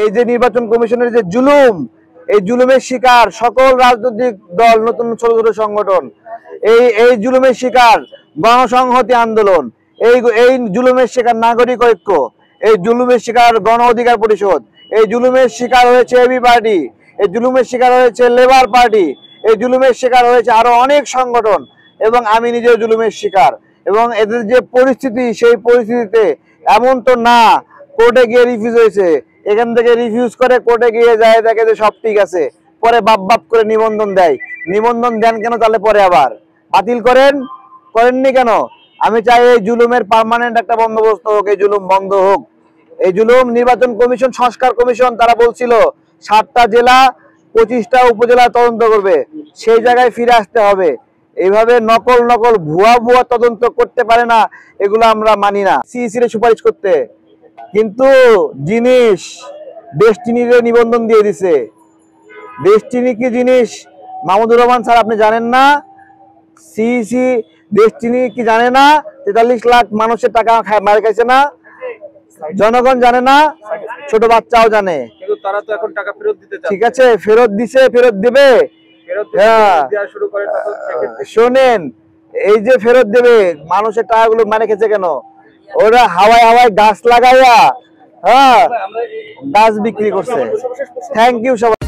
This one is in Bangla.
এই যে নির্বাচন কমিশনের যে জুলুম, এই জুলুমের শিকার সকল রাজনৈতিক দল, নতুন ছোট ছোট সংগঠন, এই জুলুমের শিকার গণসংহতি আন্দোলন, এই জুলুমের শিকার নাগরিক ঐক্য, এই জুলুমের শিকার গণ অধিকার পরিষদ, এই জুলুমের শিকার হয়েছে এবি পার্টি, এই জুলুমের শিকার হয়েছে লেবার পার্টি, এই জুলুমের শিকার হয়েছে আরো অনেক সংগঠন, এবং আমি নিজেও জুলুমের শিকার। এবং এদের যে পরিস্থিতি, সেই পরিস্থিতিতে এমন তো না কোর্টে গিয়ে রিফিউজ হয়েছে, এখান থেকে রিফিউজ করে কোর্টে গিয়ে যায় দেখে যে সব ঠিক আছে, পরে বাপ করে নিবন্ধন দেয়। নিবন্ধন দেন কেন তাহলে? পরে আবার বাতিল করেননি কেন? আমি চাই এই জুলুমের পার্মানেন্ট একটা বন্দোবস্ত হোক, এই জুলুম বন্ধ হোক। এই জুলুম নির্বাচন কমিশন, সংস্কার কমিশন, তারা বলছিল 7টা জেলা 25টা উপজেলা তদন্ত করবে, সেই জায়গায় ফিরে আসতে হবে। এইভাবে নকল ভুয়া তদন্ত করতে পারে না, এগুলো আমরা মানি না। সিইসির সুপারিশ করতে, কিন্তু জিনিস ডেস্টিনির নিবন্ধন দিয়ে দিছে। ডেস্টিনি কি জিনিস মাহমুদুর রহমান স্যার আপনি জানেন না? সিইসি ডেস্টিনি কি জানে না? 43 লাখ মানুষের টাকা মার খাইছে না? জনগণ জানে না? ছোট বাচ্চাও জানে। কিন্তু তারা তো এখন টাকা ফেরত দিতে চায়। ঠিক আছে, ফেরত দিছে, ফেরত দিবে। শোনেন, এই যে ফেরত দেবে, মানুষের টাকাগুলো মানে খেছে কেন? ওরা হাওয়ায় গাছ লাগাইয়া গাছ বিক্রি করছে। থ্যাংক ইউ সবাই।